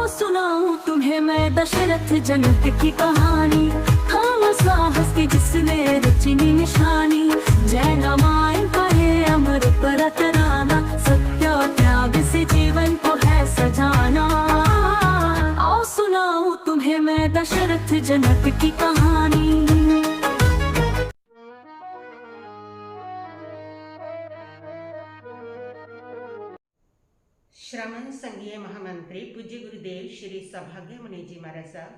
सुनाऊं तुम्हें मैं दशरथ जनक की कहानी। हम साहस की जिसने रची निशानी। जय रामायण पढ़े अमर पर तराना। सत्य और त्याग से जीवन को है सजाना। आओ सुनाऊं तुम्हें मैं दशरथ जनक की कहानी। श्रमण संघीय महामंत्री पूज्य गुरुदेव श्री सौभाग्य मुनि जी महाराज साहब,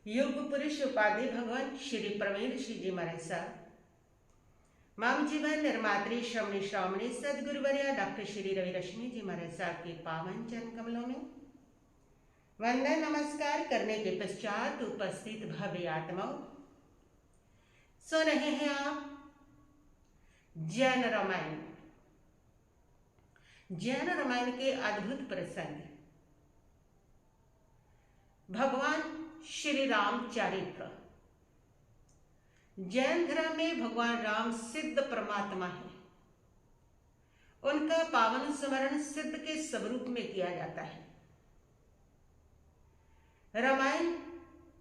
युग पुरुष उपाधि भगवान श्री प्रवीण श्री जी महाराज साहब, माम जीवन निर्मात्री श्रमणी श्रावणी सदगुरुवर्या डॉक्टर श्री रवि रश्मि जी महाराज साहब के पावन चरण कमलों में वंदन नमस्कार करने के पश्चात उपस्थित भव्य आत्माओं, सुन रहे हैं आप जैन रामायण। जैन रामायण के अद्भुत प्रसंग, भगवान श्री राम चरित्र। जैन धर्म में भगवान राम सिद्ध परमात्मा है। उनका पावन स्मरण सिद्ध के स्वरूप में किया जाता है। रामायण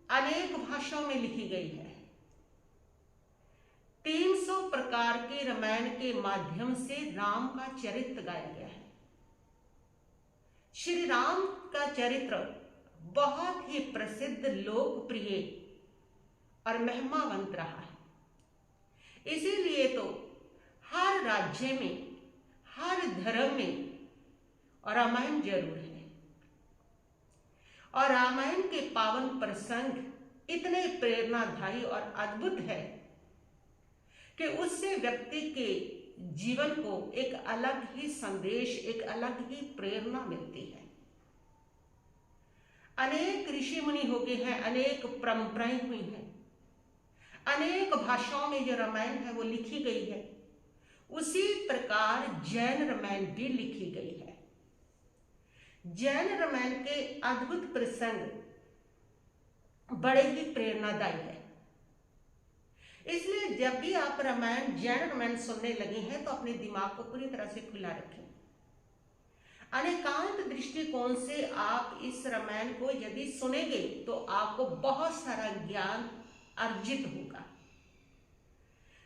अनेक भाषाओं में लिखी गई है। 300 प्रकार के रामायण के माध्यम से राम का चरित्र गाया गया है। श्री राम का चरित्र बहुत ही प्रसिद्ध, लोकप्रिय और महिमावंत रहा है। इसीलिए तो हर राज्य में, हर धर्म में रामायण जरूर है। और रामायण के पावन प्रसंग इतने प्रेरणादायी और अद्भुत है कि उससे व्यक्ति के जीवन को एक अलग ही संदेश, एक अलग ही प्रेरणा मिलती है। अनेक ऋषि मुनि हो गए हैं, अनेक परंपराएं हुई हैं, अनेक भाषाओं में जो रामायण है वो लिखी गई है। उसी प्रकार जैन रामायण भी लिखी गई है। जैन रामायण के अद्भुत प्रसंग बड़े ही प्रेरणादायी है। इसलिए जब भी आप रामायण, जैन रामायण सुनने लगे हैं तो अपने दिमाग को पूरी तरह से खुला रखें। अनेकांत दृष्टिकोण से आप इस रामायण को यदि सुनेंगे तो आपको बहुत सारा ज्ञान अर्जित होगा।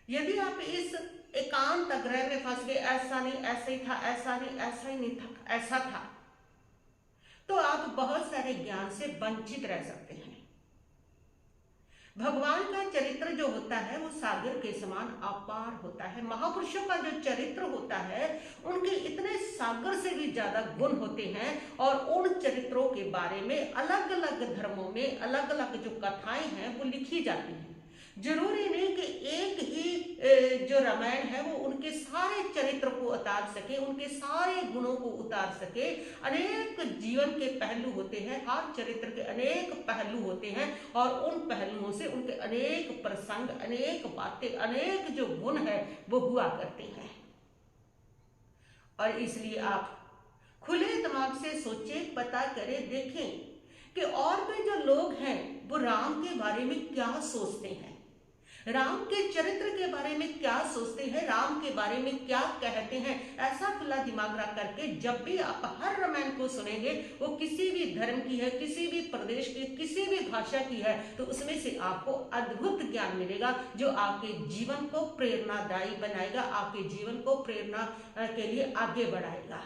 यदि आप इस एकांत आग्रह में फंस गए, ऐसा नहीं, ऐसा ही था, ऐसा नहीं, ऐसा ही नहीं था, ऐसा था, तो आप बहुत सारे ज्ञान से वंचित रह सकते हैं। भगवान का चरित्र जो होता है वो सागर के समान अपार होता है। महापुरुषों का जो चरित्र होता है उनके इतने सागर से भी ज्यादा गुण होते हैं। और उन चरित्रों के बारे में अलग अलग धर्मों में अलग अलग जो कथाएं हैं वो लिखी जाती हैं। जरूरी नहीं कि एक ही जो रामायण है वो उनके सारे चरित्र को उतार सके, उनके सारे गुणों को उतार सके। अनेक जीवन के पहलू होते हैं, हर चरित्र के अनेक पहलू होते हैं और उन पहलुओं से उनके अनेक प्रसंग, अनेक बातें, अनेक जो गुण है वो हुआ करते हैं। और इसलिए आप खुले दिमाग से सोचें, पता करें, देखें कि और भी जो लोग हैं वो राम के बारे में क्या सोचते हैं, राम के चरित्र के बारे में क्या सोचते हैं, राम के बारे में क्या कहते हैं। ऐसा खुला दिमाग रख करके जब भी आप हर रामायण को सुनेंगे, वो किसी भी धर्म की है, किसी भी प्रदेश की, किसी भी भाषा की है, तो उसमें से आपको अद्भुत ज्ञान मिलेगा जो आपके जीवन को प्रेरणादायी बनाएगा, आपके जीवन को प्रेरणा के लिए आगे बढ़ाएगा।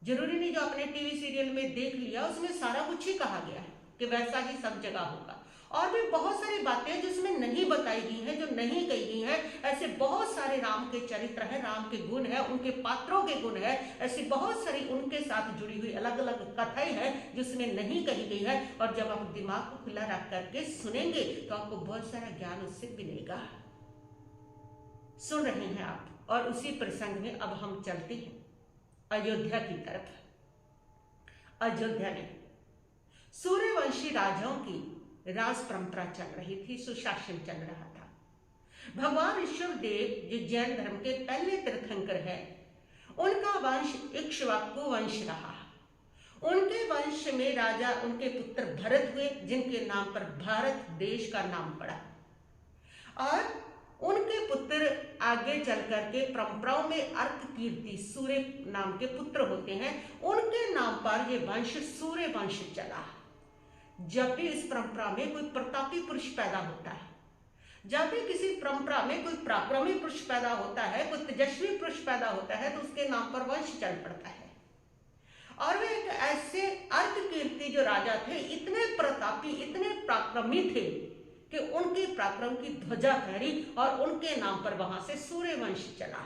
जरूरी नहीं जो आपने टीवी सीरियल में देख लिया उसमें सारा कुछ ही कहा गया है कि वैसा ही सब जगह होगा। और भी बहुत सारी बातें जिसमें नहीं बताई गई हैं, जो नहीं कही गई हैं। ऐसे बहुत सारे राम के चरित्र हैं, राम के गुण हैं, उनके पात्रों के गुण हैं। ऐसी बहुत सारी उनके साथ जुड़ी हुई अलग अलग कथाएं हैं जिसमें नहीं कही गई है। और जब आप दिमाग को खुला रख करके सुनेंगे तो आपको बहुत सारा ज्ञान उससे मिलेगा। सुन रहे हैं आप, और उसी प्रसंग में अब हम चलते हैं अयोध्या की तरफ। अयोध्या में सूर्यवंशी राजाओं की राज परंपरा चल रही थी, सुशासन चल रहा था। भगवान ऋषभ देव जो जैन धर्म के पहले तीर्थंकर है, उनका वंश इक्ष्वाकु वंश रहा। उनके वंश में राजा उनके पुत्र भरत हुए, जिनके नाम पर भारत देश का नाम पड़ा। और उनके पुत्र आगे चल करके परंपराओं में अर्क कीर्ति सूर्य नाम के पुत्र होते हैं। उनके नाम पर और ये वंश सूर्य वंश चला। जब भी इस परंपरा में कोई प्रतापी पुरुष पैदा होता है, जब भी किसी परंपरा में कोई पराक्रमी पुरुष पैदा होता है, कोई तेजस्वी पुरुष पैदा होता है, तो उसके नाम पर वंश चल पड़ता है। और वे एक ऐसे अर्ककीर्ति जो राजा थे, इतने प्रतापी, इतने पराक्रमी थे कि उनके पराक्रम की ध्वजा फहरी और उनके नाम पर वहां से सूर्य वंश चला।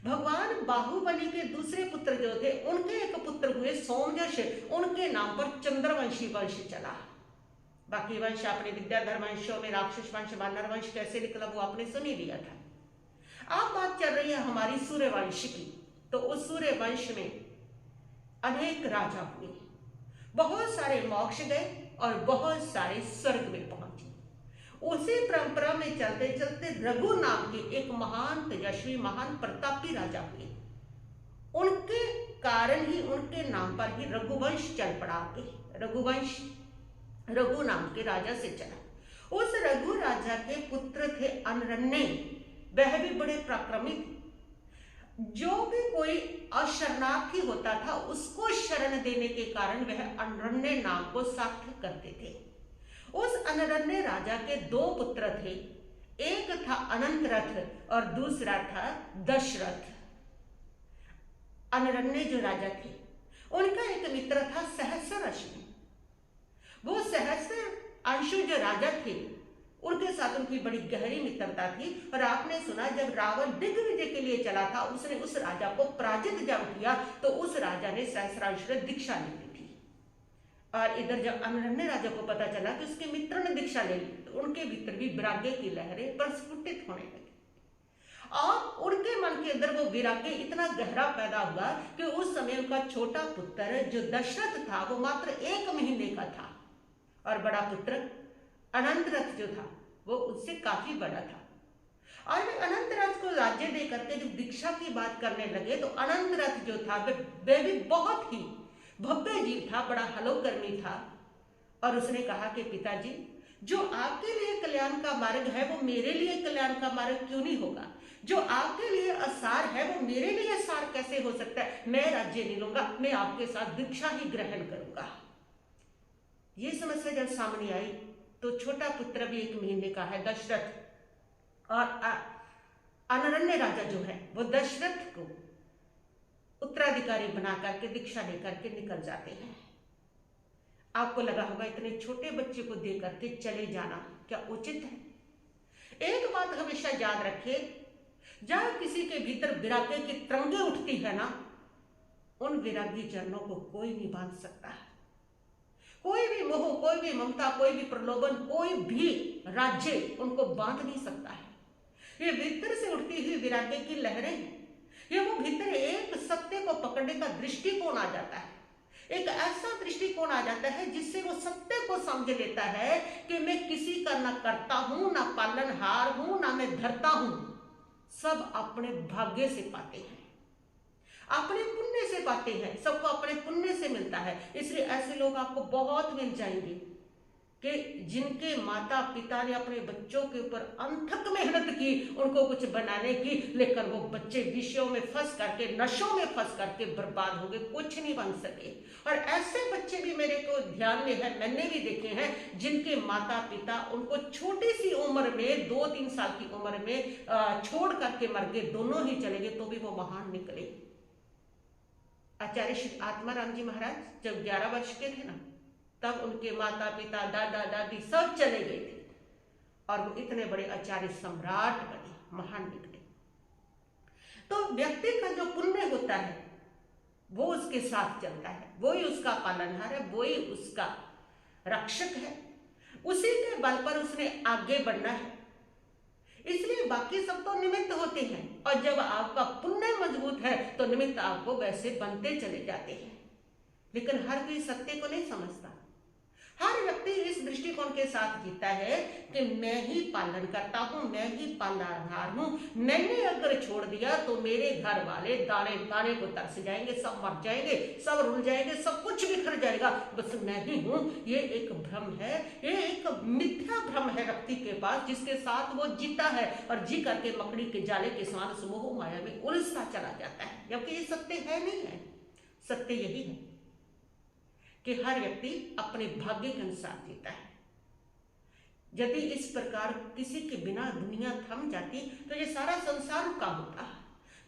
भगवान बाहुबली के दूसरे पुत्र जो थे, उनके एक पुत्र हुए सोमयश, उनके नाम पर चंद्रवंशी वंश चला। बाकी वंश आपने विद्याधर वंशों में राक्षस वंश, वानर वंश कैसे निकला वो आपने सुन ही लिया था। अब बात चल रही है हमारी सूर्य वंश की। तो उस सूर्य वंश में अनेक राजा हुए, बहुत सारे मोक्ष गए और बहुत सारे स्वर्ग में पहुंचे। उसी परंपरा में चलते चलते रघु नाम के एक महान तेजस्वी, महान प्रतापी राजा हुए। उनके कारण ही, उनके नाम पर ही रघुवंश चल पड़ा। रघुवंश रघु नाम के राजा से चला। उस रघु राजा के पुत्र थे अनरण्य, वह भी बड़े पराक्रमी थे। जो भी कोई अशरणार्थी होता था, उसको शरण देने के कारण वह अनरण्य नाम को सार्थक करते थे। उस अनरण्य राजा के दो पुत्र थे, एक था अनंतरथ और दूसरा था दशरथ। अनरण्य जो राजा थे, उनका एक मित्र था सहस्र अश्विनी। वो सहस्र अंशु जो राजा थे, उनके साथ उनकी बड़ी गहरी मित्रता थी। और आपने सुना, जब रावण दिग्विजय के लिए चला था, उसने उस राजा को पराजित जब किया तो उस राजा ने सहस्रांश से दीक्षा ले ली थी। और इधर जब अनरण्य राजा को पता चला कि उसके मित्र ने दीक्षा ले ली, तो उनके भीतर भी वैराग्य की लहरें प्रस्फुटित होने लगी। और उनके मन के अंदर वो वैराग्य इतना गहरा पैदा हुआ कि उस समय उनका छोटा पुत्र जो दशरथ था, वो मात्र 1 महीने का था और बड़ा पुत्र अनंतरथ जो था वो उससे काफी बड़ा था। और वे अनंतरथ को राज्य दे करके जब दीक्षा की बात करने लगे, तो अनंतरथ जो था वह भी बहुत ही भव्य जीव था, बड़ा हलोकर्मी था। और उसने कहा कि पिताजी, जो आपके लिए कल्याण का मार्ग है वो मेरे लिए कल्याण का मार्ग क्यों नहीं होगा? जो आपके लिए असार है वो मेरे लिए सार कैसे हो सकता है? मैं राज्य नहीं लूंगा, मैं आपके साथ दीक्षा ही ग्रहण करूंगा। ये समस्या जब सामने आई तो छोटा पुत्र भी 1 महीने का है दशरथ, और अनरण्य राजा जो है वो दशरथ को उत्तराधिकारी बना करके दीक्षा लेकर के निकल जाते हैं। आपको लगा होगा इतने छोटे बच्चे को दे करके चले जाना क्या उचित है? एक बात हमेशा याद रखिए, जहां किसी के भीतर वैराग्य की तरंगे उठती है ना, उन वैरागी चरणों को कोई नहीं बांध सकता है। कोई भी मोह, कोई भी ममता, कोई भी प्रलोभन, कोई भी राज्य उनको बांध नहीं सकता है। ये भीतर से उठती हुई वैराग्य की लहरें हैं। ये वो भीतर एक सत्य को पकड़ने का दृष्टिकोण आ जाता है, एक ऐसा दृष्टिकोण आ जाता है जिससे वो सत्य को समझ लेता है कि मैं किसी का ना करता हूं, ना पालनहार हूं, ना मैं धरता हूं, सब अपने भाग्य से पाते हैं, अपने पुण्य से पाते हैं, सबको अपने पुण्य से मिलता है। इसलिए ऐसे लोग आपको बहुत मिल जाएंगे कि जिनके माता पिता ने अपने बच्चों के ऊपर अनथक मेहनत की उनको कुछ बनाने की, लेकिन वो बच्चे विषयों में फंस करके, नशों में फंस करके बर्बाद हो गए, कुछ नहीं बन सके। और ऐसे बच्चे भी मेरे को ध्यान में है, मैंने भी देखे हैं, जिनके माता पिता उनको छोटी सी उम्र में, 2-3 साल की उम्र में छोड़ करके मर गए, दोनों ही चले गए, तो भी वो महान निकले। आचार्य श्री आत्माराम जी महाराज जब 11 वर्ष के थे ना, तब उनके माता पिता, दादा दादी सब चले गए थे और वो इतने बड़े आचार्य सम्राट बने, महान निकले। तो व्यक्ति का जो पुण्य होता है वो उसके साथ चलता है, वो ही उसका पालनहार है, वो ही उसका रक्षक है, उसी के बल पर उसने आगे बढ़ना है। इसलिए बाकी सब तो निमित्त होते हैं, और जब आपका पुण्य मजबूत है तो निमित्त आपको वैसे बनते चले जाते हैं। लेकिन हर कोई सत्य को नहीं समझता। हर व्यक्ति इस दृष्टिकोण के साथ जीता है कि मैं ही पालन करता हूं, मैं ही पालनहार हूं, मैंने अगर छोड़ दिया तो मेरे घर वाले दाने दाने को तरस जाएंगे, सब मर जाएंगे, सब रुल जाएंगे, सब कुछ बिखर जाएगा, बस मैं ही हूं। ये एक भ्रम है, ये एक मिथ्या भ्रम है व्यक्ति के पास, जिसके साथ वो जीता है और जी करके मकड़ी के जाले के समान समूह माया में उलझता चला जाता है, जबकि ये सत्य है नहीं है। सत्य यही है कि हर व्यक्ति अपने भाग्य के अनुसार जीता है। यदि इस प्रकार किसी के बिना दुनिया थम जाती तो ये सारा संसार रुका होता।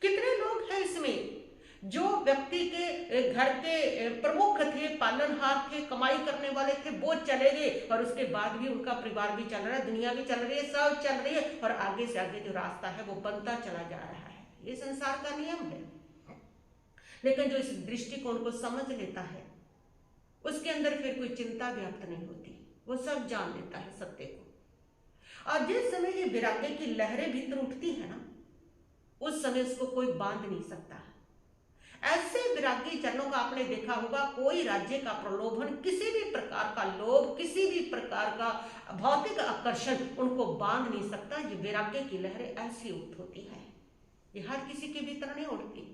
कितने लोग हैं इसमें जो व्यक्ति के घर के प्रमुख थे, पालनहार थे, कमाई करने वाले थे, वो चले गए और उसके बाद भी उनका परिवार भी चल रहा है, दुनिया भी चल रही है, सब चल रही है और आगे से आगे जो रास्ता है वो बनता चला जा रहा है। ये संसार का नियम है। लेकिन जो इस दृष्टिकोण को समझ लेता है उसके अंदर फिर कोई चिंता व्याप्त नहीं होती, वो सब जान लेता है सत्य को। और जिस समय ये वैराग्य की लहरें भीतर उठती है ना, उस समय उसको कोई बांध नहीं सकता। ऐसे वैरागी जनों का आपने देखा होगा, कोई राज्य का प्रलोभन, किसी भी प्रकार का लोभ, किसी भी प्रकार का भौतिक आकर्षण उनको बांध नहीं सकता। ये वैराग्य की लहरें ऐसी उठ होती है, ये हर किसी के भीतर नहीं उठती।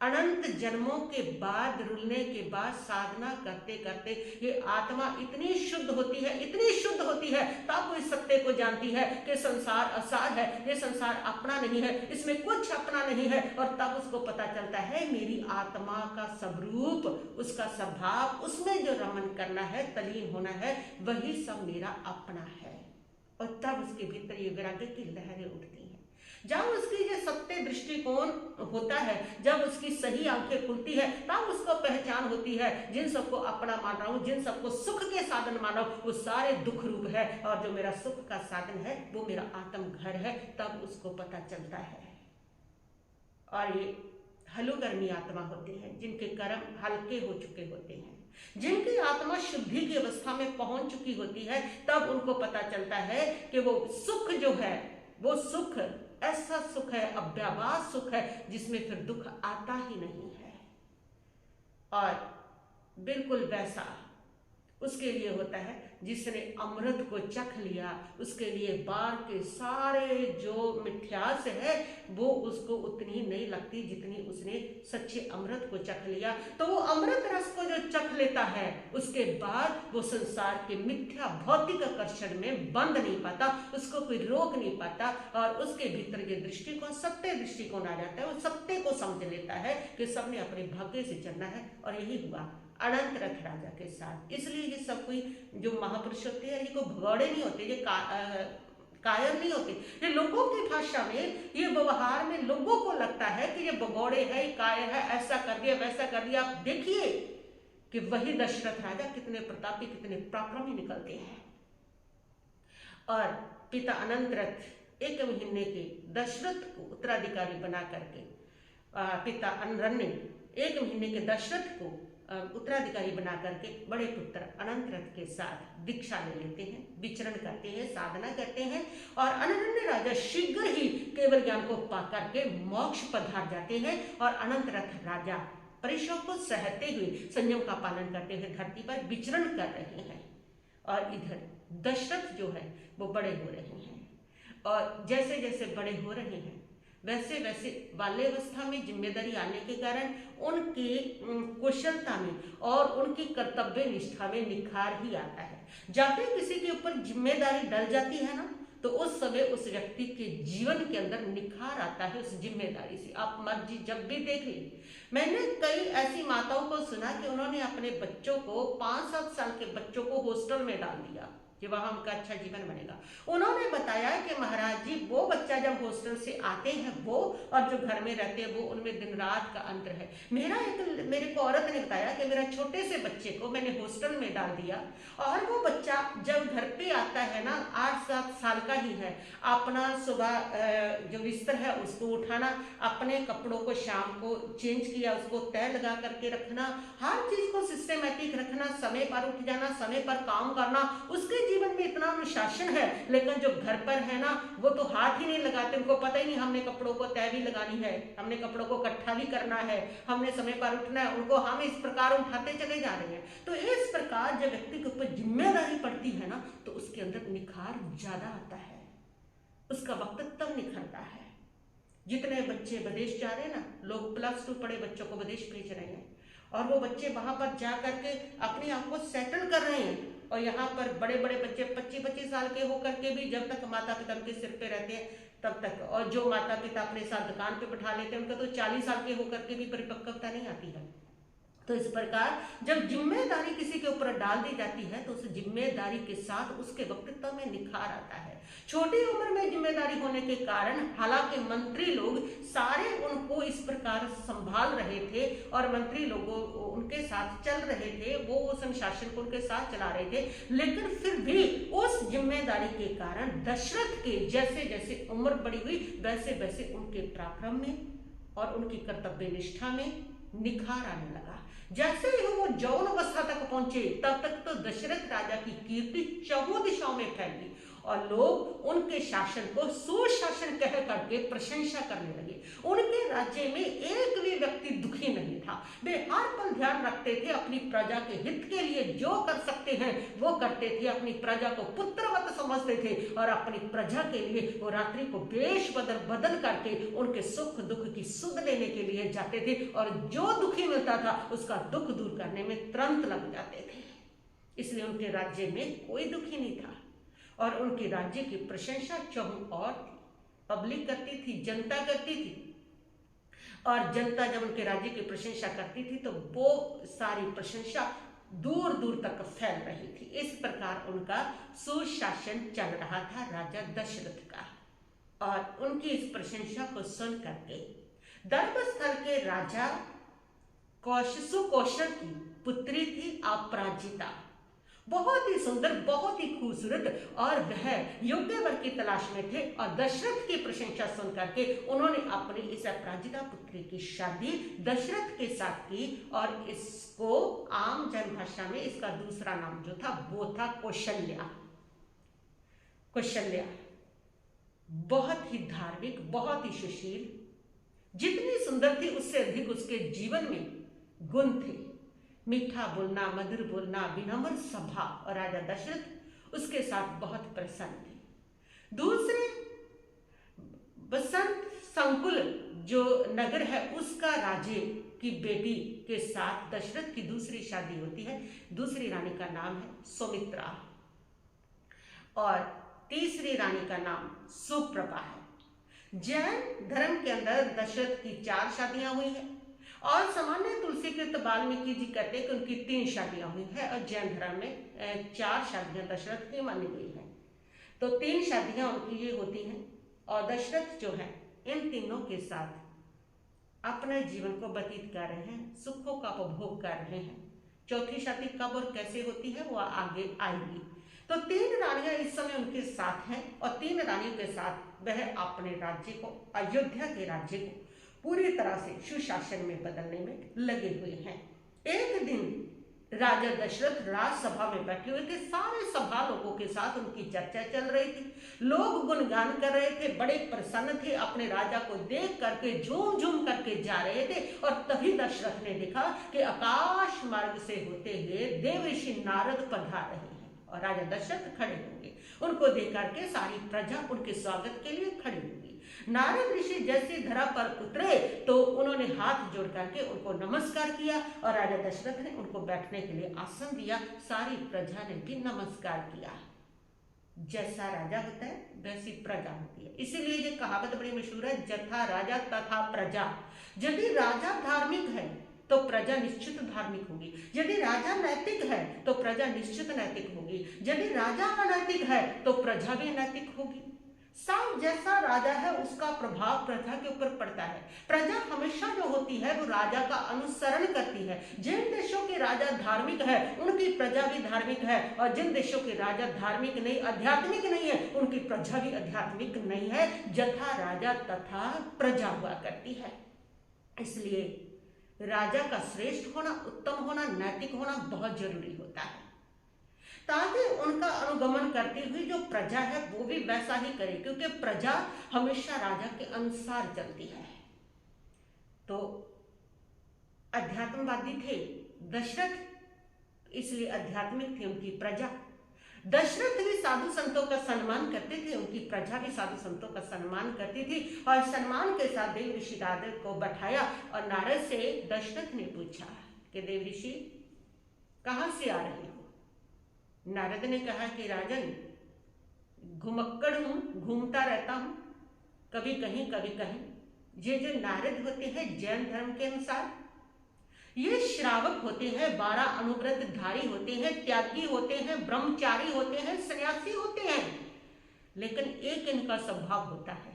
अनंत जन्मों के बाद, रुलने के बाद, साधना करते करते ये आत्मा इतनी शुद्ध होती है, इतनी शुद्ध होती है, तब वो इस सत्य को जानती है कि संसार असार है, ये संसार अपना नहीं है, इसमें कुछ अपना नहीं है। और तब उसको पता चलता है मेरी आत्मा का स्वरूप, उसका स्वभाव, उसमें जो रमन करना है, तलीन होना है, वही सब मेरा अपना है। और तब उसके भीतर ये वैराग्य की लहरें उठती हैं। जब उसकी ये सत्य दृष्टिकोण होता है, जब उसकी सही आंखें खुलती है, तब उसको पहचान होती है जिन सबको अपना मान रहा हूं, जिन सबको सुख के साधन मान रहा हूं, वो सारे दुख रूप है और जो मेरा सुख का साधन है वो मेरा आत्म घर है। तब उसको पता चलता है। और ये हलुकर्मी आत्मा होते हैं जिनके कर्म हल्के हो चुके होते हैं, जिनकी आत्मा शुद्धि की अवस्था में पहुंच चुकी होती है, तब उनको पता चलता है कि वो सुख जो है, वो सुख ऐसा सुख है, अव्याभास सुख है, जिसमें फिर दुख आता ही नहीं है। और बिल्कुल वैसा उसके लिए होता है जिसने अमृत को चख लिया, उसके लिए बाहर के सारे जो मिथ्यास है वो उसको उतनी नहीं लगती जितनी उसने सच्चे अमृत को चख लिया। तो वो अमृत रस को जो चख लेता है, उसके बाद वो संसार के मिथ्या भौतिक आकर्षण में बंध नहीं पाता, उसको कोई रोक नहीं पाता। और उसके भीतर ये दृष्टिकोण, सत्य दृष्टिकोण आ जाता है। वो सत्य को समझ लेता है कि सबने अपने भाग्य से चलना है। और यही हुआ अनंत रथ राजा के साथ। इसलिए ये सब कोई जो महापुरुष होते हैं, ये कोई भगौड़े नहीं होते, ये कायर नहीं होते। ये लोगों की भाषा में, ये व्यवहार में लोगों को लगता है कि ये भगौड़े है, ये कायर है, ऐसा कर दिया, वैसा कर दिया। आप देखिए कि वही दशरथ राजा कितने प्रतापी, कितने पराक्रमी निकलते हैं। और पिता अनंत रथ 1 महीने के दशरथ को उत्तराधिकारी बना करके, पिता अनरण्य 1 महीने के दशरथ को उत्तराधिकारी बना करके बड़े पुत्र अनंत रथ के साथ दीक्षा ले लेते हैं, विचरण करते हैं, साधना करते हैं। और अनरण्य राजा शीघ्र ही केवल ज्ञान को पा करके मोक्ष पधार जाते हैं। और अनंत रथ राजा परीक्षाओं को सहते हुए, संयम का पालन करते हुए धरती पर विचरण कर रहे हैं। और इधर दशरथ जो है वो बड़े हो रहे हैं। और जैसे जैसे बड़े हो रहे हैं, वैसे वैसे बाल्यावस्था में जिम्मेदारी आने के कारण उनकी कुशलता में और उनकी कर्तव्य निष्ठा में निखार ही आता है। जाते किसी के ऊपर जिम्मेदारी डल जाती है ना, तो उस समय उस व्यक्ति के जीवन के अंदर निखार आता है उस जिम्मेदारी से। आप मर्जी जब भी देख ली, मैंने कई ऐसी माताओं को सुना कि उन्होंने अपने बच्चों को, 5-7 साल के बच्चों को हॉस्टल में डाल दिया कि वहाँ उनका अच्छा जीवन बनेगा। उन्होंने बताया कि महाराज जी, वो बच्चा जब हॉस्टल से आते हैं वो, और जो घर में रहते हैं वो, उनमें दिन रात का अंतर है। मेरे को औरत ने बताया कि मेरा छोटे से बच्चे को मैंने हॉस्टल में डाल दिया, और वो बच्चा जब घर पे आता है ना, 8-7 साल का ही है, अपना सुबह जो बिस्तर है उसको उठाना, अपने कपड़ों को शाम को चेंज किया, उसको तय लगा करके रखना, हर चीज को सिस्टमेटिक रखना, समय पर उठ जाना, समय पर काम करना। उसके जीवन में इतना अनुशासन है। लेकिन जो घर पर है ना, वो तो हाथ ही नहीं लगाते, उनको पता ही नहीं हमने कपड़ों को तय भी लगानी है, हमने कपड़ों को इकट्ठा भी करना है, हमने समय पर उठना है, उनको हम इस प्रकार उठाते चले जा रहे हैं। तो इस प्रकार जब व्यक्ति के ऊपर जिम्मेदारी पड़ती है ना, तो उसके अंदर निखार ज्यादा आता है, उसका वक्त तब निखरता है। जितने बच्चे विदेश जा रहे हैं ना, लोग +2 पढ़े बच्चों को विदेश भेज रहे हैं, और वो बच्चे वहां पर जा करके अपने आप को सेटल कर रहे हैं। और यहाँ पर बड़े बड़े बच्चे 25-25 साल के होकर के भी जब तक माता पिता उनके सिर पे रहते हैं तब तक, और जो माता पिता अपने साथ दुकान पे बैठा लेते हैं उनका तो 40 साल के होकर के भी परिपक्वता नहीं आती है। तो इस प्रकार जब जिम्मेदारी किसी के ऊपर डाल दी जाती है तो उस जिम्मेदारी के साथ उसके व्यक्तित्व में निखार आता है। छोटी उम्र में जिम्मेदारी होने के कारण हालांकि मंत्री लोग सारे उनको इस प्रकार संभाल रहे थे और मंत्री लोगों उनके साथ चल रहे थे, वो उस अनुशासन को उनके साथ चला रहे थे, लेकिन फिर भी उस जिम्मेदारी के कारण दशरथ के जैसे जैसे उम्र बड़ी हुई वैसे वैसे उनके पराक्रम में और उनकी कर्तव्य निष्ठा में निखार आने लगा। जैसे ही वो यौन अवस्था तक पहुंचे तब तक तो दशरथ राजा की कीर्ति चहुं दिशाओं में फैली और लोग उनके शासन को सुशासन कह करके प्रशंसा करने लगे। उनके राज्य में एक भी व्यक्ति दुखी नहीं था। वे हर पल ध्यान रखते थे, अपनी प्रजा के हित के लिए जो कर सकते हैं वो करते थे, अपनी प्रजा को पुत्रवत समझते थे और अपनी प्रजा के लिए वो रात्रि को वेश बदल करके उनके सुख दुख की सुध लेने के लिए जाते थे और जो दुखी मिलता था उसका दुख दूर करने में तुरंत लग जाते थे। इसलिए उनके राज्य में कोई दुखी नहीं था और उनके राज्य की प्रशंसा चहुं और पब्लिक करती थी, जनता करती थी। और जनता जब उनके राज्य की प्रशंसा करती थी तो वो सारी प्रशंसा दूर दूर तक फैल रही थी। इस प्रकार उनका सुशासन चल रहा था राजा दशरथ का। और उनकी इस प्रशंसा को सुन करके दर्भस्थल के राजा सुकौशल की पुत्री थी अपराजिता, बहुत ही सुंदर, बहुत ही खूबसूरत, और वह योग्य वर की तलाश में थे। और दशरथ की प्रशंसा सुन करके उन्होंने अपनी इस अपराजिता पुत्री की शादी दशरथ के साथ की और इसको आम जनभाषा में इसका दूसरा नाम जो था वो था कौशल्या। कौशल्या बहुत ही धार्मिक, बहुत ही सुशील, जितनी सुंदर थी उससे अधिक उसके जीवन में गुण थे। मीठा बोलना, मधुर बोलना, विनम्र स्वभाव, और राजा दशरथ उसके साथ बहुत प्रसन्न थे। दूसरे बसंत संकुल जो नगर है उसका राजे की बेटी के साथ दशरथ की दूसरी शादी होती है। दूसरी रानी का नाम है सौमित्रा और तीसरी रानी का नाम सुप्रभा है। जैन धर्म के अंदर दशरथ की 4 शादियां हुई है और सामान्य तुलसीकृत वाल्मीकि जी कहते हैं कि उनकी 3 शादियां हुई है और जैन धर्म में 4 शादियां दशरथ की मानी गई है। तो 3 शादियां उनकी ये होती हैं और दशरथ जो है इन तीनों के साथ अपने जीवन को व्यतीत कर रहे हैं, सुखों का उपभोग कर रहे हैं। चौथी शादी कब और कैसे होती है वो आगे आएगी। तो 3 रानियां इस समय उनके साथ हैं और 3 रानियों के साथ वह अपने राज्य को, अयोध्या के राज्य को पूरी तरह से सुशासन में बदलने में लगे हुए हैं। एक दिन राजा दशरथ राजसभा में बैठे हुए थे, सारे सभा लोगों के साथ उनकी चर्चा चल रही थी। लोग गुणगान कर रहे थे, बड़े प्रसन्न थे, अपने राजा को देख करके झूम झूम करके जा रहे थे। और तभी दशरथ ने देखा कि आकाश मार्ग से होते हुए देव ऋषि नारद पधार रहे हैं और राजा दशरथ खड़े होंगे। उनको देख करके सारी प्रजा उनके स्वागत के लिए खड़ी होगी। नारद ऋषि जैसे धरा पर उतरे तो उन्होंने हाथ जोड़ करके उनको नमस्कार किया और राजा दशरथ ने उनको बैठने के लिए आसन दिया। सारी प्रजा ने भी नमस्कार किया। जैसा राजा होता है वैसी प्रजा होती है, इसीलिए ये कहावत बड़ी मशहूर है, जथा राजा तथा प्रजा। यदि राजा धार्मिक है तो प्रजा निश्चित धार्मिक होगी, यदि राजा नैतिक है तो प्रजा निश्चित नैतिक होगी, यदि राजा अनैतिक है तो प्रजा भी नैतिक होगी। साफ जैसा राजा है उसका प्रभाव प्रजा के ऊपर पड़ता है। प्रजा हमेशा जो होती है वो राजा का अनुसरण करती है। जिन देशों के राजा धार्मिक है उनकी प्रजा भी धार्मिक है और जिन देशों के राजा धार्मिक नहीं, आध्यात्मिक नहीं है, उनकी प्रजा भी आध्यात्मिक नहीं है। जथा राजा तथा प्रजा हुआ करती है। इसलिए राजा का श्रेष्ठ होना, उत्तम होना, नैतिक होना बहुत जरूरी होता है ताकि उनका अनुगमन करती हुई जो प्रजा है वो भी वैसा ही करे, क्योंकि प्रजा हमेशा राजा के अनुसार चलती है। तो अध्यात्मवादी थे दशरथ, इसलिए आध्यात्मिक थी उनकी प्रजा। दशरथ भी साधु संतों का सम्मान करते थे, उनकी प्रजा भी साधु संतों का सम्मान करती थी और सम्मान के साथ देव ऋषि नारद को बैठाया और नारद से दशरथ ने पूछा कि देव ऋषि कहाँ से आ रहे हो? नारद ने कहा कि राजन घुमक्कड़ हूं, घूमता रहता हूं, कभी कहीं कभी कहीं। ये जो नारद होते हैं जैन धर्म के अनुसार ये श्रावक होते हैं, 12 अनुव्रतधारी होते हैं, त्यागी होते हैं, ब्रह्मचारी होते हैं, सन्यासी होते हैं। लेकिन एक इनका स्वभाव होता है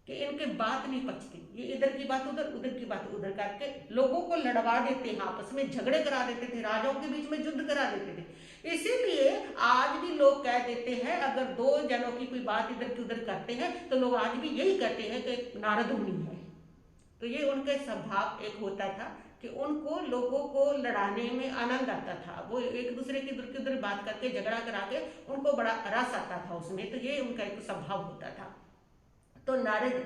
कि इनके बात नहीं पचती। ये इधर की बात उधर, उधर की बात उधर करके लोगों को लड़वा देते हैं, आपस में झगड़े करा देते थे, राजाओं के बीच में युद्ध करा देते थे। इसीलिए आज भी लोग कह देते हैं, अगर दो जनों की कोई बात इधर की उधर करते हैं तो लोग आज भी यही कहते हैं कि नारद मुनि है। तो ये उनके स्वभाव एक होता था कि उनको लोगों को लड़ाने में आनंद आता था। वो एक दूसरे की इधर की उधर बात करके झगड़ा करा के उनको बड़ा रस आता था उसमें। तो ये उनका एक स्वभाव होता था। तो नारद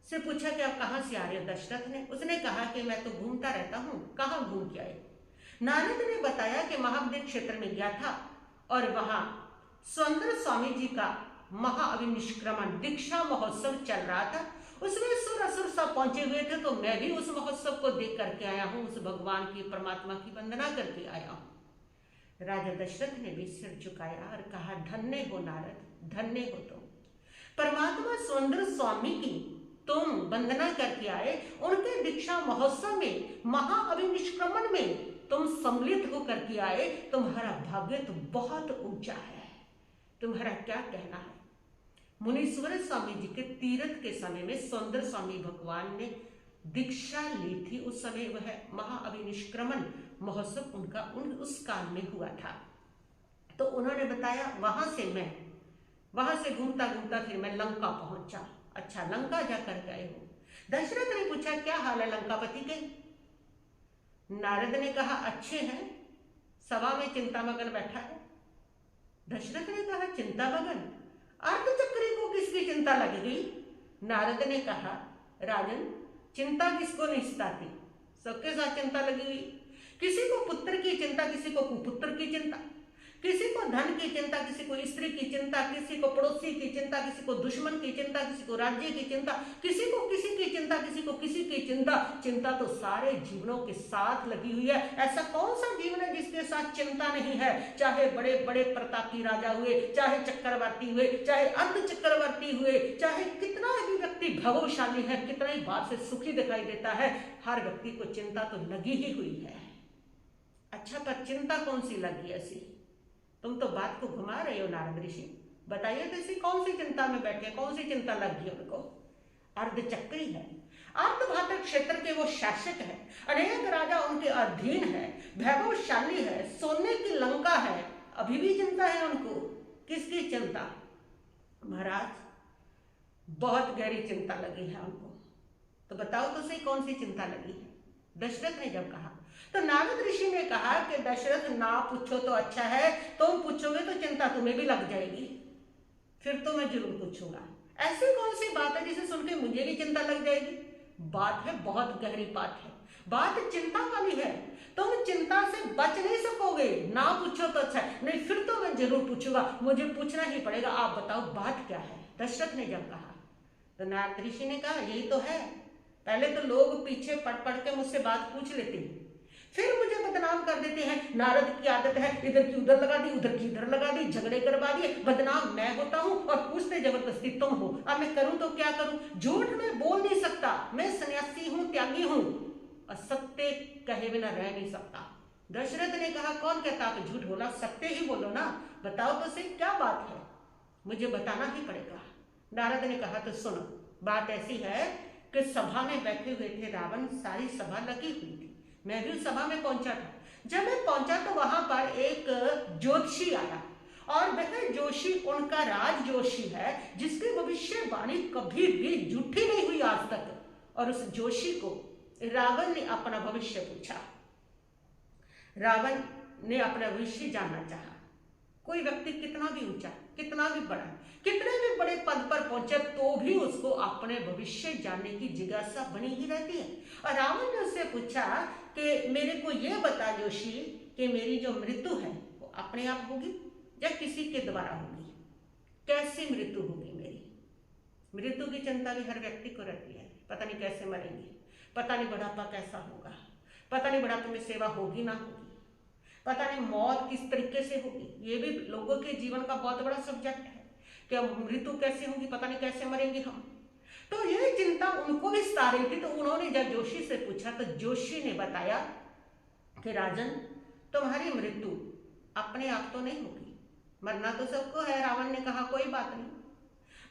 से पूछा कि आप कहाँ से आ रहे हो दशरथ ने? उसने कहा कि मैं तो घूमता रहता हूँ। कहाँ घूम के आए? नारद ने बताया कि महाबदे क्षेत्र में गया था और वहां सुंदर स्वामी जी का महाअभिनिष्क्रमण दीक्षा महोत्सव चल रहा था। उसमें सुर असुर सब पहुंचे हुए थे, तो मैं भी उस महोत्सव को देख करके आया हूँ, उस भगवान की परमात्मा की वंदना करके आया हूँ। राजा दशरथ ने भी सिर झुकाया और कहा, धन्य हो नारद, धन्य हो तुम। परमात्मा सुंदर स्वामी की तुम वंदना करके आए, उनके दीक्षा महोत्सव में महाअभिनिष्क्रमण में तुम सम्मिलित होकर के आए। तुम्हारा भाग्य तो बहुत ऊंचा है, तुम्हारा क्या कहना है? मुनीश्वर स्वामी जी के तीर्थ के समय में सुंदर स्वामी भगवान ने दीक्षा ली थी। उस समय वह महाअभिनिष्क्रमण महोत्सव उनका उस काल में हुआ था। तो उन्होंने बताया, वहां से घूमता घूमता फिर मैं लंका पहुंचा। अच्छा, लंका जाकर गए हो? दशरथ ने पूछा, क्या हाल है लंकापति के? नारद ने कहा, अच्छे हैं, सभा में चिंतामगन बैठा है। दशरथ ने कहा, चिंतामगन? अर्धचक्री को किसकी चिंता लग गई? नारद ने कहा, राजन, चिंता किसको नहीं सताती, सबके साथ चिंता लगी हुई। किसी को पुत्र की चिंता, किसी को कुपुत्र की चिंता, किसी को धन की चिंता, किसी को स्त्री की चिंता, किसी को पड़ोसी की चिंता, किसी को दुश्मन की चिंता, किसी को राज्य की चिंता, किसी को किसी की चिंता, किसी को किसी की चिंता। चिंता तो सारे जीवनों के साथ लगी हुई है। ऐसा कौन सा जीवन है जिसके साथ चिंता नहीं है? चाहे बड़े बड़े प्रतापी राजा हुए, चाहे चक्रवर्ती हुए, चाहे अर्ध चक्रवर्ती हुए, चाहे कितना भी व्यक्ति भाग्यशाली है, कितना ही बात से सुखी दिखाई देता है, हर व्यक्ति को चिंता तो लगी ही हुई है। अच्छा, पर चिंता कौन सी लगी ऐसी? तुम तो बात को घुमा रहे हो नारद ऋषि, बताइए तो इसी कौन सी चिंता में बैठे, कौन सी चिंता लगी है उनको? अर्धचक्री है, अर्धभाटक क्षेत्र के वो शासक है, अनेक राजा उनके अधीन है, वैभवशाली है, सोने की लंका है, अभी भी चिंता है उनको। किसकी चिंता? महाराज, बहुत गहरी चिंता लगी है उनको। तो बताओ तो सही कौन सी चिंता लगी है? दशरथ ने जब कहा तो नारद ऋषि ने कहा कि दशरथ, ना पूछो तो अच्छा है, तुम पूछोगे तो चिंता तुम्हें भी लग जाएगी, फिर तो मैं जरूर पूछूंगा। ऐसी कौन सी बात है जिसे सुन के मुझे भी चिंता लग जाएगी? बात है, बहुत गहरी बात है, बात चिंता वाली है। तुम चिंता से बच नहीं सकोगे, ना पूछो तो अच्छा है, नहीं फिर तो मैं जरूर पूछूंगा, मुझे पूछना ही पड़ेगा। आप बताओ बात क्या है? दशरथ ने जब कहा तो नारद ऋषि ने कहा, यही तो है। पहले तो लोग पीछे पढ़ पढ़ के मुझसे बात पूछ लेते हैं, फिर मुझे बदनाम कर देते हैं। नारद की आदत है, इधर की उधर लगा दी, उधर की इधर लगा दी, झगड़े करवा दिए। बदनाम मैं होता हूँ और पूछते जबरदस्ती तुम हो। अब मैं करूं तो क्या करूं? झूठ में बोल नहीं सकता, मैं सन्यासी हूं, त्यागी हूं, और सत्य कहे बिना रह नहीं सकता। दशरथ ने कहा, कौन कहता आप झूठ बोला, सत्य ही बोलो ना, बताओ तो सही क्या बात है, मुझे बताना ही पड़ेगा। नारद ने कहा, तो सुनो, बात ऐसी है कि सभा में बैठे हुए थे रावण, सारी सभा लगी हुई थी, मैं भी उस सभा में पहुंचा था। जब मैं पहुंचा तो वहां पर एक ज्योतिषी आया, और वह जोशी उनका राज जोशी है, जिसकी भविष्यवाणी कभी भी झूठी नहीं हुई आज तक। और उस जोशी को रावण ने अपना भविष्य पूछा, रावण ने अपना भविष्य जानना चाहा। कोई व्यक्ति कितना भी ऊंचा, कितना भी बड़ा, कितने भी बड़े पद पर पहुंचे, तो भी उसको अपने भविष्य जानने की जिज्ञासा बनी ही रहती है। और रावण ने उससे पूछा कि मेरे को यह बता जोशी कि मेरी जो मृत्यु है वो अपने आप होगी या किसी के द्वारा होगी? कैसी मृत्यु होगी मेरी? मृत्यु की चिंता भी हर व्यक्ति को रहती है, पता नहीं कैसे मरेंगे, पता नहीं बुढ़ापा कैसा होगा, पता नहीं बुढ़ापे में सेवा होगी ना होगी, पता नहीं मौत किस तरीके से होगी। ये भी लोगों के जीवन का बहुत बड़ा सब्जेक्ट है कि मृत्यु कैसे होगी, पता नहीं कैसे मरेंगे हम। तो ये चिंता उनको भी सता रही थी। तो उन्होंने जब जोशी से पूछा तो जोशी ने बताया कि राजन, तुम्हारी मृत्यु अपने आप तो नहीं होगी, मरना तो सबको है। रावण ने कहा कोई बात नहीं,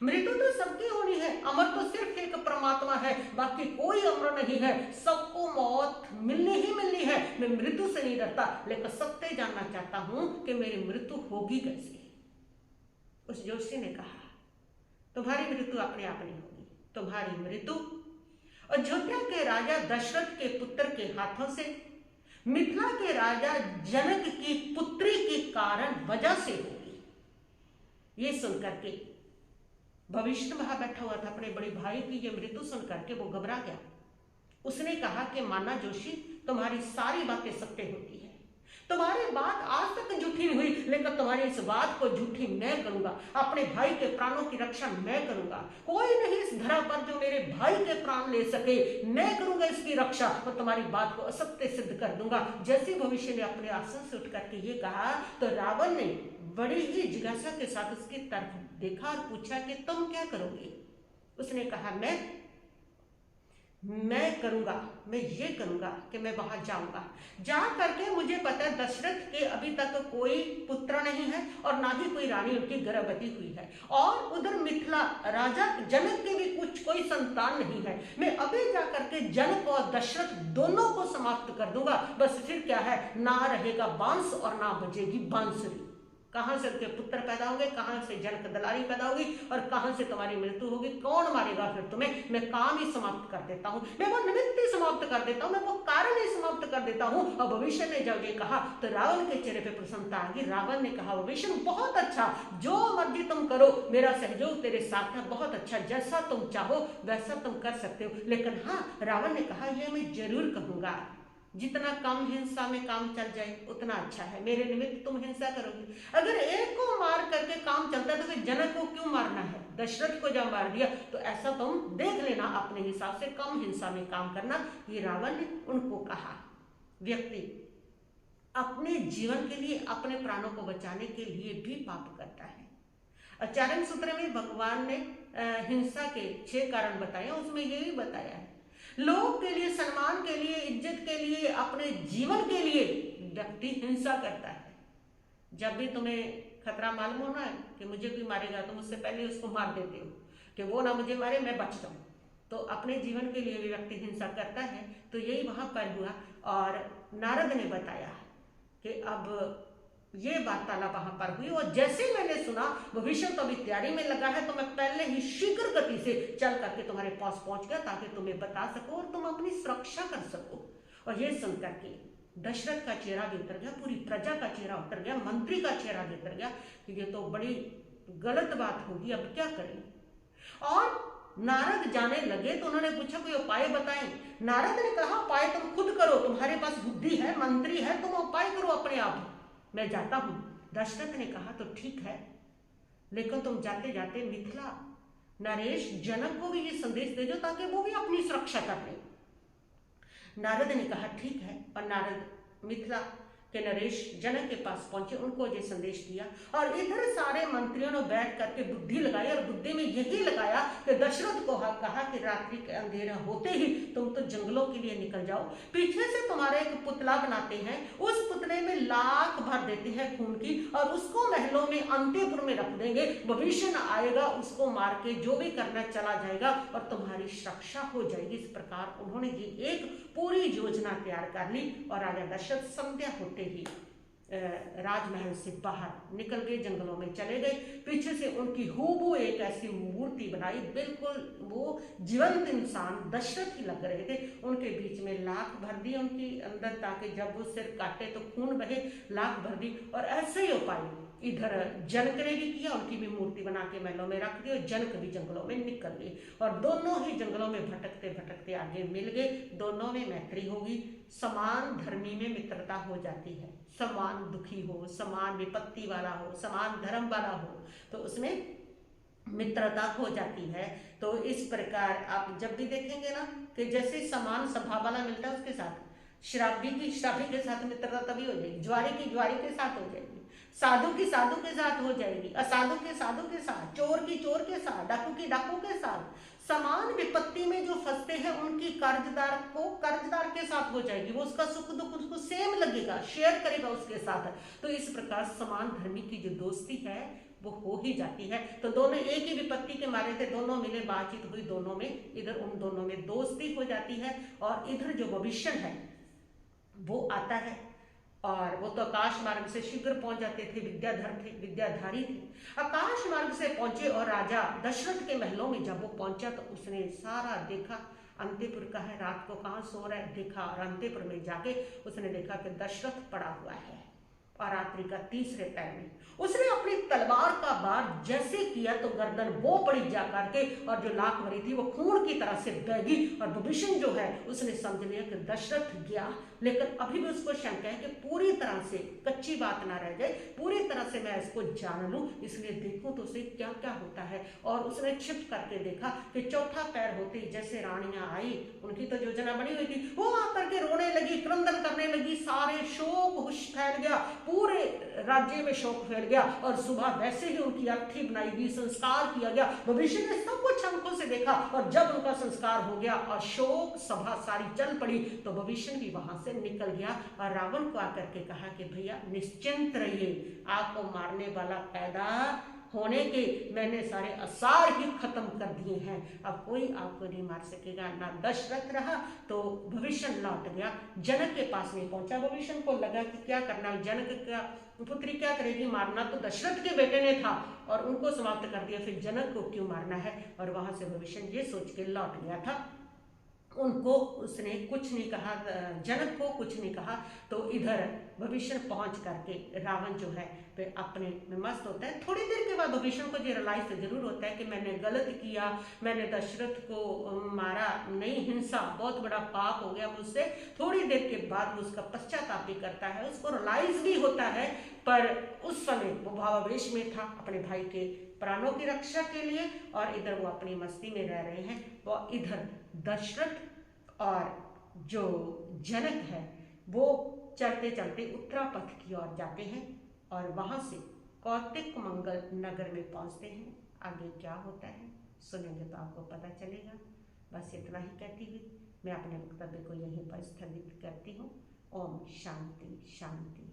मृत्यु तो सबकी होनी है, अमर तो सिर्फ एक परमात्मा है, बाकी कोई अमर नहीं है, सबको मौत मिलनी ही मिलनी है। मैं मृत्यु से नहीं डरता, लेकिन सत्य जानना चाहता हूं कि मेरी मृत्यु होगी कैसे। उस जोशी ने कहा तुम्हारी मृत्यु अपने आप नहीं होगी, तुम्हारी मृत्यु अयोध्या के राजा दशरथ के पुत्र के हाथों से मिथिला के राजा जनक की पुत्री के कारण वजह से होगी। ये सुनकर के भविष्य वहां बैठा हुआ था, अपने बड़े भाई की ये मृत्यु सुनकर के वो घबरा गया। उसने कहा कि माना जोशी, तुम्हारी सारी बातें सत्य होती है, तुम्हारी बात आज तक झूठी नहीं हुई, लेकिन तुम्हारी इस बात को झूठी मैं करूंगा। अपने भाई के प्राणों की रक्षा मैं करूंगा, कोई नहीं इस धरा पर जो मेरे भाई के प्राण ले सके, मैं करूंगा इसकी रक्षा और तुम्हारी बात को असत्य सिद्ध कर दूंगा। जैसे भविष्य ने अपने आसन से उठ करके ये कहा तो रावण ने बड़ी ही जिज्ञासा के साथ उसकी तरफ देखा और पूछा कि तुम क्या करोगे। उसने कहा मैं करूंगा, मैं ये करूंगा कि मैं वहां जाऊंगा, जा करके मुझे पता है दशरथ के अभी तक कोई पुत्र नहीं है और ना ही कोई रानी उनकी गर्भवती हुई है, और उधर मिथिला राजा जनक के भी कोई संतान नहीं है। मैं अभी जा करके जनक और दशरथ दोनों को समाप्त कर दूंगा। बस फिर क्या है, ना रहेगा बांस और ना बजेगी बांसुरी। कहां से उनके पुत्र पैदा होंगे, कहां से जनक दलारी पैदा होगी और कहां से तुम्हारी मृत्यु होगी, कौन मारेगा फिर तुम्हें। मैं काम ही समाप्त कर देता हूं, मैं वो निमित्त ही समाप्त कर देता हूं, मैं वो कारण ही समाप्त कर देता हूं। और भविष्य ने जब ये कहा तो रावण के चेहरे पे प्रसन्नता आ गई। रावण ने कहा भविष्य बहुत अच्छा, जो मर्जी तुम करो, मेरा सहयोग तेरे साथ है, बहुत अच्छा, जैसा तुम चाहो वैसा तुम कर सकते हो। लेकिन हाँ, रावण ने कहा यह मैं जरूर कहूंगा, जितना कम हिंसा में काम चल जाए उतना अच्छा है। मेरे निमित्त तुम हिंसा करोगे, अगर एक को मार करके काम चलता है तो फिर जनक को क्यों मारना है। दशरथ को जब मार दिया तो ऐसा तुम देख लेना, अपने हिसाब से कम हिंसा में काम करना। ये रावण ने उनको कहा। व्यक्ति अपने जीवन के लिए, अपने प्राणों को बचाने के लिए भी पाप करता है। चारण सूत्र में भगवान ने हिंसा के 6 कारण बताए, उसमें ये भी बताया है लोग के लिए, सम्मान के लिए, इज्जत के लिए, अपने जीवन के लिए व्यक्ति हिंसा करता है। जब भी तुम्हें खतरा मालूम होना है कि मुझे कोई मारेगा तो मुझसे पहले उसको मार देते हो कि वो ना मुझे मारे, मैं बच जाऊं। तो अपने जीवन के लिए भी व्यक्ति हिंसा करता है। तो यही वहां पर हुआ और नारद ने बताया कि अब ये वार्तालाप वहां पर हुई और जैसे मैंने सुना भविष्य तो अभी तैयारी में लगा है, तो मैं पहले ही शीघ्र गति से चल करके तुम्हारे पास पहुंच गया ताकि तुम्हें बता सको और तुम अपनी सुरक्षा कर सको। और ये सुनकर के दशरथ का चेहरा भी उतर गया, पूरी प्रजा का चेहरा उतर गया, मंत्री का चेहरा भी उतर गया कि ये तो बड़ी गलत बात होगी, अब क्या करें। और नारद जाने लगे तो उन्होंने पूछा कोई उपाय बताएं। नारद ने कहा उपाय तुम खुद करो, तुम्हारे पास बुद्धि है, मंत्री है, तुम उपाय करो अपने आप, मैं जाता हूं। दशरथ ने कहा तो ठीक है, लेकिन तुम जाते जाते मिथिला नरेश जनक को भी ये संदेश दे दो ताकि वो भी अपनी सुरक्षा कर ले। नारद ने कहा ठीक है, और नारद मिथिला के नरेश जनक के पास पहुंचे, उनको ये संदेश दिया। और इधर सारे मंत्रियों ने बैठ करके बुद्धि लगाई और बुद्धि में यही लगाया कि दशरथ को कहा कि रात्रि के अंधेरा होते ही तुम तो जंगलों के लिए निकल जाओ, पीछे से तुम्हारा एक पुतला बनाते हैं, उस पुतले में लाख भर देते हैं खून की और उसको महलों में अंतपुर में रख देंगे, भविष्य आएगा उसको मार के जो भी करना चला जाएगा और तुम्हारी सुरक्षा हो जाएगी। इस प्रकार उन्होंने ये एक पूरी योजना तैयार कर ली और राजा दशरथ संध्या होते ही राजमहल से बाहर निकल गए, जंगलों में चले गए। पीछे से उनकी हूबहू एक ऐसी मूर्ति बनाई, बिल्कुल वो जीवंत इंसान दशरथ ही लग रहे थे। उनके बीच में लाख भर दी उनकी अंदर ताकि जब वो सिर काटे तो खून बहे, लाख भर दी। और ऐसे ही उपाय इधर जनक ने भी किया, उनकी भी मूर्ति बना के महलों में रख दी और जनक भी जंगलों में निकल गए और दोनों ही जंगलों में भटकते भटकते आगे मिल गए। दोनों में मैत्री होगी, समान धर्मी में मित्रता हो जाती है, समान दुखी हो, समान विपत्ति वाला हो, समान धर्म वाला हो तो उसमें मित्रता हो जाती है। तो इस प्रकार आप जब भी देखेंगे ना कि जैसे समान स्वभाव वाला मिलता है उसके साथ शराबी के साथ मित्रता तभी हो जाएगी, ज्वारी के साथ हो जाएगी, साधु की साधु के साथ हो जाएगी, असाधु के साधु के साथ, चोर की चोर के साथ, डाकू की डाकू के साथ, समान विपत्ति में जो फंसते हैं उनकी कर्जदार के साथ हो जाएगी, वो उसका सुख दुख उसको सेम लगेगा, शेयर करेगा उसके साथ। तो इस प्रकार समान धर्मी की जो दोस्ती है वो हो ही जाती है। तो दोनों एक ही विपत्ति के मारे थे, दोनों मिले, बातचीत हुई, दोनों में इधर उन दोनों में दोस्ती हो जाती है। और इधर जो भविष्य है वो आता है और वो तो आकाश मार्ग से शीघ्र पहुंच जाते थे, विद्याधारी थे। आकाश मार्ग से पहुंचे और राजा दशरथ के महलों में जब वो पहुंचा तो उसने सारा देखा, अंतपुर का है, रात को कहाँ सो रहा है देखा, और अंतपुर में जाके उसने देखा कि दशरथ पड़ा हुआ है और रात्रि का तीसरे पैर में। उसने अपनी तलवार का वार जैसे किया तो गर्दन वो पड़ी जा करके, और जो लाख भरी थी वो खून की तरह से बहगी। और विभीषण जो है उसने समझ लिया कि दशरथ गया, लेकिन अभी भी उसको शंका है कि पूरी तरह से कच्ची बात ना रह जाए, पूरी तरह से मैं इसको जान लूं, इसलिए देखूं तो उसे क्या क्या होता है। और उसने छिप करके देखा कि चौथा पैर होते ही जैसे रानियां आई, उनकी तो योजना बनी हुई थी, वो आकर के रोने लगी, क्रंदन करने लगी, सारे शोक हुश फैल गया, पूरे राज्य में शोक फैल गया। और सुबह वैसे ही उनकी अर्थी बनाई गई, संस्कार किया गया। भविष्य ने सब कुछ आंखों से देखा, और जब उनका संस्कार हो गया और शोक सभा सारी चल पड़ी तो भविष्य भी वहां से निकल गया और रावण को आकर के कहा कि भैया निश्चिंत रहिए, आपको मारने वाला पैदा होने के मैंने सारे आसार ही खत्म कर दिए हैं, अब कोई आपको नहीं मार सकेगा। ना दशरथ रहा तो भविष्य लौट गया, जनक के पास नहीं पहुंचा। भविष्य को लगा कि क्या करना, जनक का पुत्री क्या करेगी, मारना तो दशरथ के बेटे ने था और उनको समाप्त कर दिया, फिर जनक को क्यों मारना है। और वहां से भविष्य ये सोच के लौट गया था। उनको उसने कुछ नहीं कहा, जनक को कुछ नहीं कहा। तो इधर भविष्य पहुंच करके रावण जो है वे अपने में मस्त होता है। थोड़ी देर के बाद भविष्य को ये रियलाइज जरूर होता है कि मैंने गलत किया, मैंने दशरथ को मारा नहीं, हिंसा बहुत बड़ा पाप हो गया मुझसे। थोड़ी देर के बाद वो उसका पश्चाताप भी करता है, उसको रियलाइज भी होता है, पर उस समय वो भावावेश में था अपने भाई के प्राणों की रक्षा के लिए, और इधर वो अपनी मस्ती में रह रहे हैं। वो इधर दशरथ और जो जनक है वो चलते चलते उत्तरापथ की ओर जाते हैं और वहां से कौतिक मंगल नगर में पहुंचते हैं। आगे क्या होता है सुनेंगे तो आपको पता चलेगा। बस इतना ही कहती हुई मैं अपने वक्तव्य को यहीं पर स्थगित करती हूँ। ओम शांति शांति।